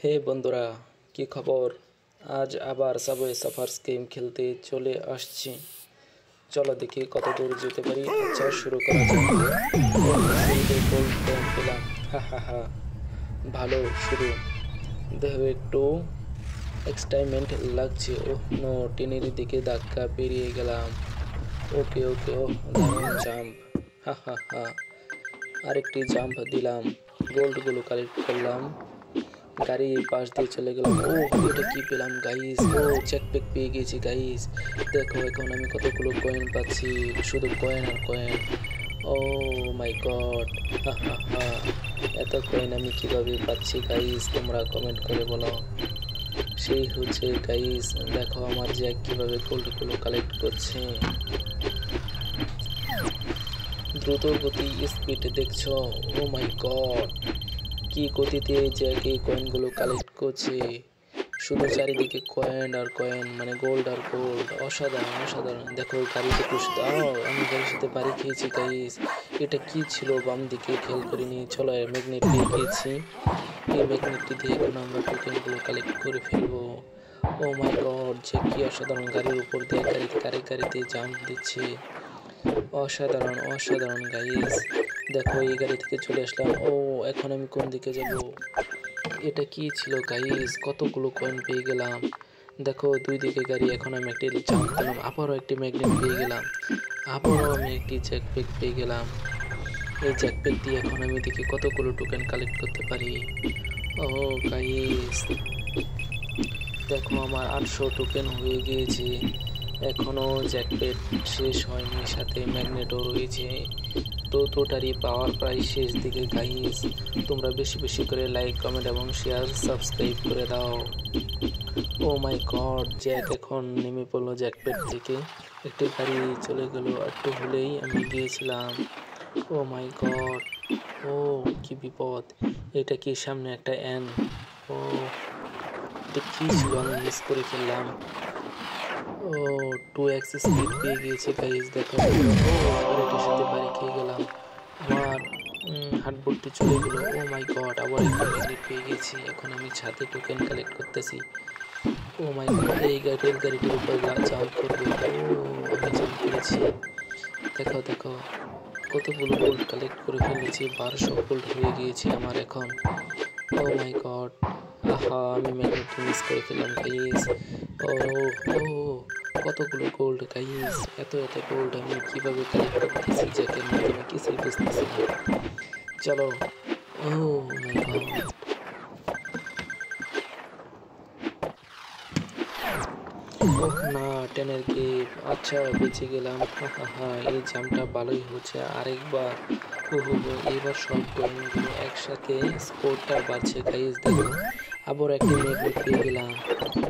হে বন্ধুরা, কি খবর? আজ আবার সাবওয়ে সার্ফার্স গেম খেলতে চলে আসছি। চলো দেখি কত দূর যেতে পারি। আচ্ছা, শুরু করা যাক। শুরুতে গোল্ড কয়েন পেলাম, হা হা হা। ভালো শুরু, দেখো একটু এক্সাইটমেন্ট লাগছে। ওহ নো, টিনের দিকে ধাক্কা পেরিয়ে গেলাম। ওকে ওকে, ওহ দারুণ জাম্প, হা হা হা। আরেকটি জাম্প দিলাম, গোল্ডগুলো কালেক্ট করলাম, গাড়ির পাশ দিয়ে চলে গেলাম। ও, এটা কি পেলাম গাইস? ও, চেকপ্যাক পেয়ে গেছি গাইস। দেখো এখন আমি কতগুলো কয়েন পাচ্ছি, শুধু কয়েন আর কয়েন। ও মাই গড, হা হা হা। এত কয়েন আমি কিভাবে পাচ্ছি গাইস? তোমরা কমেন্ট করে বলো। সেই হচ্ছে গাইস, দেখো আমার জ্যাক কিভাবে গোল্ডগুলো কালেক্ট করছে। দ্রুত গতি, স্পিড দেখছো? ও মাই গড, কি গতিতে জ্যাক এই কয়েনগুলো কালেক্ট করছে। শুধু চারিদিকে কয়েন আর কয়েন, মানে গোল্ড আর গোল্ড। অসাধারণ অসাধারণ। দেখো গাড়িতে পুষতে, আমি গাড়ির সাথে বাড়ি খেয়েছি গাইস। এটা কি ছিল? বাম দিকে খেয়াল করিনি। চলো, ম্যাগনেট পেয়ে গিয়েছি। এই ম্যাগনেটটি দিয়ে এখন আমরা টোকেনগুলো কালেক্ট করে ফেলবো। ও মাই গড, যে কি অসাধারণ! গাড়ির উপর দিয়ে গাড়িতে জাম্প দিচ্ছে। অসাধারণ অসাধারণ গাইস। দেখো এই গাড়ি থেকে চলে আসলাম। ও, এখন আমি কোন দিকে যাব? এটা কি ছিল গাইস? কতগুলো কয়েন পেয়ে গেলাম। দেখো দুই দিকে গাড়ি। এখন আমি একটি জাম্প দিলাম, আবারও একটি ম্যাগনেট পেয়ে গেলাম, আবারও আমি একটি জ্যাকপ্যাক পেয়ে গেলাম। এই জ্যাকপ্যাক দিয়ে এখন আমি দেখি কতগুলো টোকেন কালেক্ট করতে পারি। ও গাইস, দেখো আমার 800 টোকেন হয়ে গিয়েছে। এখনও জ্যাকপ্যাক শেষ হয়নি, সাথে ম্যাগনেটও রয়েছে। তো টোটালি পাওয়ার প্রায় শেষ দিকে গাইস। তোমরা বেশি বেশি করে লাইক, কমেন্ট এবং শেয়ার, সাবস্ক্রাইব করে দাও। ও মাই গড, জ্যাক এখন নেমে পড়লো জ্যাকপ্যাক থেকে। একটি গাড়ি চলে গেল, একটু হলেই আমি গিয়েছিলাম। ও মাই গড, ও কি বিপদ! এটা কি সামনে একটা অ্যান? ও, এটা কি ছিল? আমি মিস করে ফেললাম। ও, 2x স্পিড পেয়ে গিয়েছে গাইস। দেখো, ও গাড়িটির সাথে বাড়ি খেয়ে গেলাম। আমার হাত ভর্তি চলে গেল। ও মাই গড, আবার একটা ম্যাগনেট পেয়ে গেছি। এখন আমি ছাদে টোকেন কালেক্ট করতেছি। ও মাই গড, এই গাড়িটির উপর জাম্প করবো। ও, আমি জাম্প করেছি। দেখো দেখো, কতগুলো গোল্ড কালেক্ট করে ফেলেছি। 1200 গোল্ড হয়ে গিয়েছে আমার এখন। ও মাই গড, আহা, আমি ম্যাগনেটটি মিস করে ফেললাম গাইস। ও ও, কতগুলো গোল্ড গাইস! এত এত গোল্ড আমি কিভাবে কালেক্ট করতেছি জ্যাকের মাধ্যমে, কিছুই বুঝতেছি না। চলো। ও মাই গড, ওহ না, টেনের গেপ। আচ্ছা, বেঁচে গেলাম, হা হা হা। এই জামটা ভালোই হচ্ছে। আরেকবার, ওহো, এবার সব কয়েনগুলো একসাথে স্কোরটা বাড়ছে গাইস। দেখো, আবার একটি ম্যাগনেট পেয়ে গেলাম।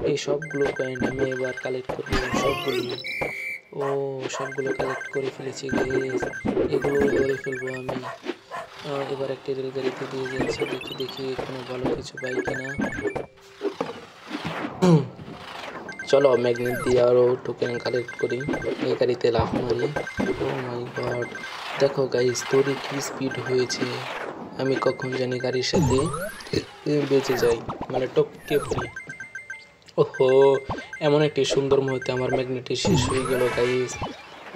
এই সবগুলো কয়েন আমি এবার কালেক্ট করবো, সবগুলো। ও, সবগুলো কালেক্ট করে ফেলেছি গাইস। এগুলো ধরে ফেলবো আমি। এবার একটি রেলগাড়িতে দিয়ে যাচ্ছি, দেখি দেখি কোনো ভালো কিছু পাই কিনা। চলো ম্যাগনেট দিয়ে আরও টোকেন কালেক্ট করি। এই গাড়িতে লাফ মারি। ও মাই গড, দেখো গাইস, তোরই কি স্পিড হয়েছে! আমি কখন জানি গাড়ির সাথে বেঁচে যাই, মানে টপকে পড়ি। ওহো, এমন একটি সুন্দর মুহূর্তে আমার ম্যাগনেটটি শেষ হয়ে গেল গাইস।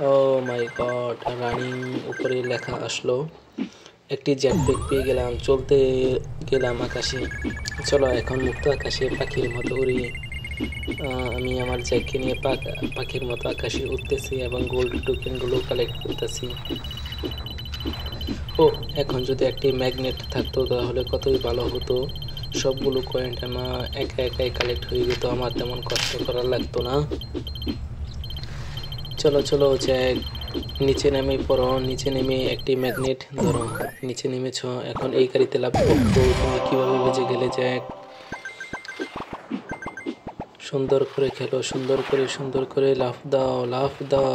ও মাই গড, রানিং উপরে লেখা আসলো। একটি জ্যাকপ্যাক পেয়ে গেলাম, চলতে গেলাম আকাশে। চলো এখন মুক্ত আকাশে পাখির মতো উড়ি। আমি আমার জ্যাককে নিয়ে পাখির মতো আকাশে উঠতেছি এবং গোল্ড টোকেনগুলো কালেক্ট করতেছি। ও, এখন যদি একটি ম্যাগনেট থাকতো তাহলে কতই ভালো হতো। সবগুলো কয়েন আমার একা একাই কালেক্ট হয়ে যেত, আমার তেমন কষ্ট করা লাগতো না। চলো চলো জ্যাক, নিচে নেমে পড়ো। নিচে নেমে একটি ম্যাগনেট ধরো। নিচে নেমেছ, এখন এই গাড়িতে লাভ করতো। তুমি কিভাবে বেঁচে গেলে জ্যাক? সুন্দর করে খেলো, সুন্দর করে লাফ দাও, লাফ দাও।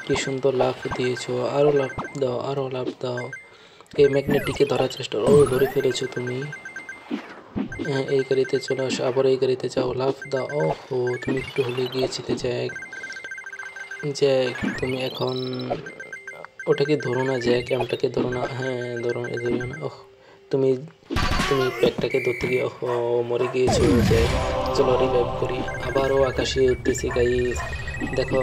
কি সুন্দর লাফ দিয়েছো! আরো লাফ দাও, আরো লাফ দাও। এই ম্যাগনেটটিকে ধরার চেষ্টা। ও, ধরে ফেলেছো তুমি। হ্যাঁ, এই গাড়িতে চলে আসো, আবার এই গাড়িতে যাও, লাফ দাও। ওহো, তুমি একটু হলে গিয়েছিলে জ্যাক। জ্যাক, তুমি এখন ওটাকে ধরো না জ্যাক, এমটাকে ধরো না। হ্যাঁ, ধরো না। ওহ, তুমি তুমি প্যাকটাকে ধরতে গিয়ে মরে গিয়েছো যে, চলো রিভাইভ করি। আবারও আকাশে উঠতেছি গাইস। দেখো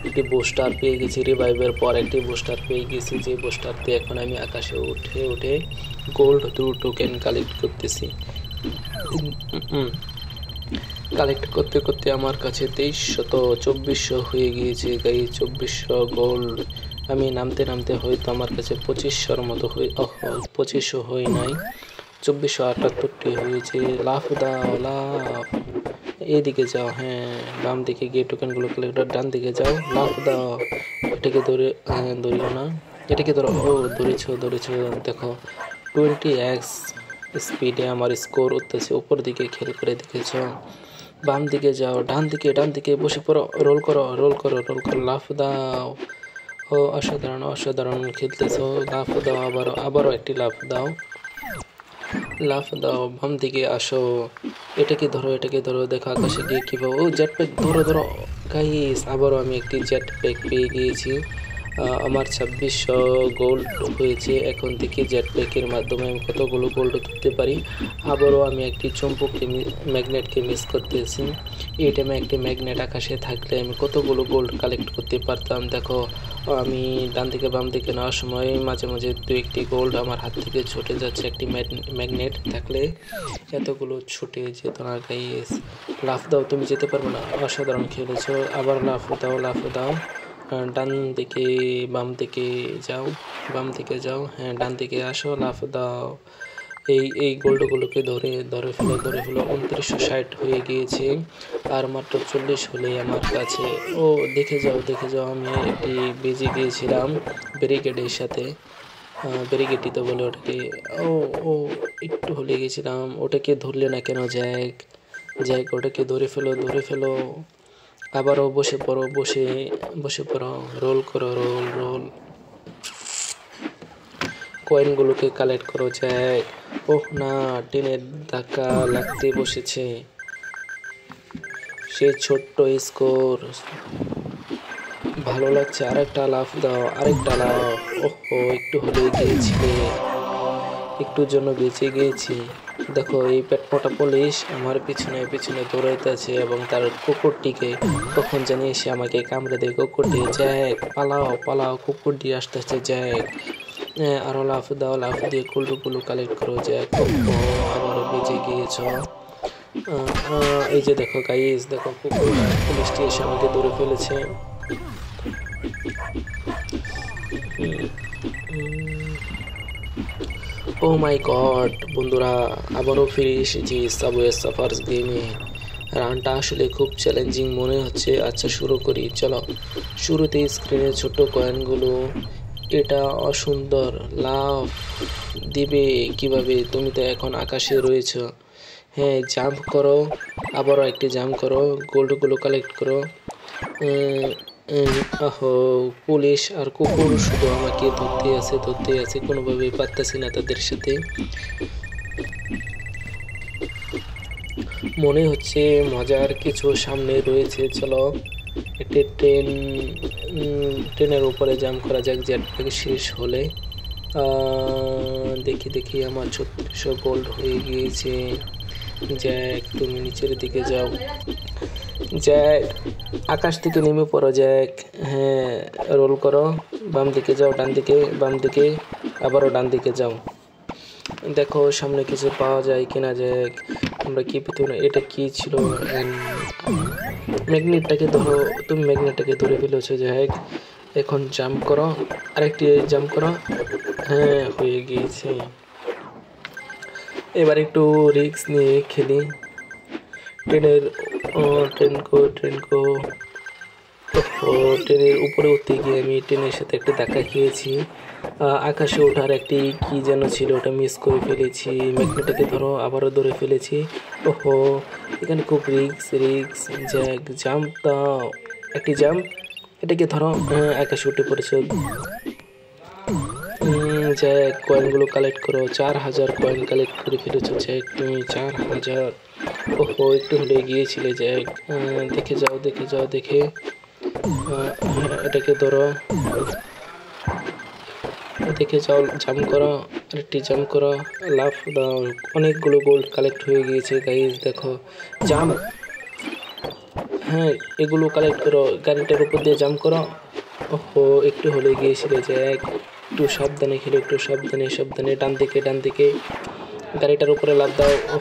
একটি বুস্টার পেয়ে গেছি, রিভাইভের পর একটি বুস্টার পেয়ে গেছি, যে বুস্টারতে এখন আমি আকাশে উঠে উঠে গোল্ড টোকেন কালেক্ট করতেছি। কালেক্ট করতে করতে আমার কাছে 2324 হয়ে গিয়েছে গাইস, 2400 গোল্ড। আমি নামতে নামতে হয়তো আমার কাছে 2500 মতো 2500 হয় নাই, 2478টি হয়েছে। লাফ দাও লাফ, এদিকে যাও, হ্যাঁ বাম দিকে গিয়ে টোকেনগুলো কালেক্ট, ডান দিকে যাও, লাফ দাও। এটাকে ধরে ধরিও না, এটাকে ধরো। ধরেছো। দেখো 20x স্পিডে আমার স্কোর উঠতেছে। উপর দিকে খেয়াল করে দেখেছ, বাম দিকে যাও, ডান দিকে বসে পড়ো, রোল করো, লাফ দাও। অসাধারণ খেলতেছো। লাফ দাও, আবারও একটি লাফ দাও। বাম দিকে আসো, এটাকে ধরো। দেখো আকাশে গিয়ে কীভাবে জেট প্যাক ধরো গাইস। আবারও আমি একটি জেট প্যাক পেয়ে গিয়েছি। আমার 2600 গোল্ড হয়েছে। এখন থেকে জেট প্যাকের মাধ্যমে আমি কতগুলো গোল্ড তুলতে পারি। আবারও আমি একটি ম্যাগনেটকে মিস করতেছি। এই টাইমে একটি ম্যাগনেট আকাশে থাকলে আমি কতগুলো গোল্ড কালেক্ট করতে পারতাম। দেখো আমি ডান দিকে বাম দিকে নেওয়ার সময় মাঝে মাঝে 2-1টি গোল্ড আমার হাত থেকে ছুটে যাচ্ছে। একটি ম্যাগনেট থাকলে এতগুলো ছুটে যেত না গাইস। লাফ দাও, তুমি যেতে পারবে না। অসাধারণ খেলেছো। আবার লাফ দাও। ডান দিকে বাম দিকে যাও, হ্যাঁ ডান দিকে আসো, লাফ দাও। এই গোল্ডগুলোকে ধরে ফেলো। 2960 হয়ে গিয়েছে। আর মাত্র 40 হলেই আমার কাছে। দেখে যাও আমি একটি বেজে গিয়েছিলাম ব্যারিকেডের সাথে। ব্যারিকেডই তো বলে ওটাকে। একটু হলে গেছিলাম। ওটাকে ধরলে না কেন জ্যাক? ওটাকে ধরে ফেলো। আবারও বসে পড়ো, রোল করো, রোল। কয়েনগুলোকে কালেক্ট করো জ্যাক। না, ট্রেনের ধাক্কা লাগতে বসেছে। সেই ছোট্ট স্কোর ভালো লাগছে। আরেকটা লাফ দাও। একটু হলেই গিয়েছিলে, একটুর জন্য বেঁচে গিয়েছি। দেখো এই পেটমোটা পুলিশ আমার পিছনে দৌড়াইতেছে এবং তার কুকুরটিকে কখন জানি এসে আমাকে কামড়ে দেয়। কুকুরটি জ্যাক পালাও, কুকুরটি আসতেছে জ্যাক। আরো লাফ দিয়ে কুলটুকুলো কালেক্ট করো জ্যাক। আবারও বেঁচে গিয়েছ। এই যে দেখো গাইস, দেখো কুকুর পুলিশটি এসে আমাকে ধরে ফেলেছে। ও মাই গড বন্ধুরা, আবারও ফিরে এসেছি সাবওয়ে সার্ফার্স গেমে। রানটা আসলে খুব চ্যালেঞ্জিং মনে হচ্ছে। আচ্ছা শুরু করি, চলো। শুরুতে স্ক্রিনে ছোট কয়েনগুলো, এটা অসুন্দর। লাভ দিবে কিভাবে? তুমি তো এখন আকাশে রয়েছ। হ্যাঁ জাম্প করো, আবারও একটি জাম্প করো, গোল্ডগুলো কালেক্ট করো। পুলিশ আর কুকুর শুধু আমাকে ধরতে আছে, কোনোভাবেই পারতেছি না তাদের সাথে। মনে হচ্ছে মজার কিছু সামনে রয়েছে। চলো একটি ট্রেনের উপরে জাম্প করা যাক জেট প্যাক শেষ হলে। দেখি আমার 3600 গোল্ড হয়ে গিয়েছে। জ্যাক তুমি নিচের দিকে যাও। জ্যাক আকাশ থেকে নেমে পড়ো জ্যাক। হ্যাঁ রোল করো, বাম দিকে যাও, ডান দিকে, বাম দিকে, আবারও ডান দিকে যাও। দেখো সামনে কিছু পাওয়া যায় কিনা জ্যাক। আমরা কি পেতে না, এটা কি ছিল? ম্যাগনেটটাকে ধরো, তুমি ম্যাগনেটটাকে ধরে ফেলেছো জ্যাক। এখন জাম্প করো, আরেকটি জাম্প করো। হ্যাঁ হয়ে গিয়েছে। এবার একটু রিস্ক নিয়ে খেলি। ট্রেনের উপরে উঠতে গিয়ে আমি ট্রেনের সাথে একটা ধাক্কা খেয়েছি। আকাশে ওঠার একটি কি যেন ছিল, ওটা মিস করে ফেলেছি। ম্যাগনেটটাকে ধরো, আবারও ধরে ফেলেছি। এখানে খুব রিস্ক। জ্যাক জাম্প দাও, একটি জাম্প, এটাকে ধরো। আকাশে উঠে পড়েছে। জ্যাক কয়েনগুলো কালেক্ট করো। 4000 কয়েন কালেক্ট করে ফেলেছো জ্যাক তুমি। 4000। একটু হলে গিয়েছিলে জ্যাক। দেখে যাও। এটাকে ধরো। দেখে যাও, জাম্প করো, আরেকটি জাম্প করো, লাফ দাও। অনেকগুলো গোল্ড কালেক্ট হয়ে গিয়েছে গাইজ, দেখো জাম্প। হ্যাঁ, এগুলো কালেক্ট করো, গাড়িটার উপর দিয়ে জাম্প করো। ওহো, একটু হলে গিয়েছিল যে, একটু সাবধানে খেলো, একটু সাবধানে সাবধানে, ডান দিকে ডান দিকে, গাড়িটার উপরে লাফ দাও।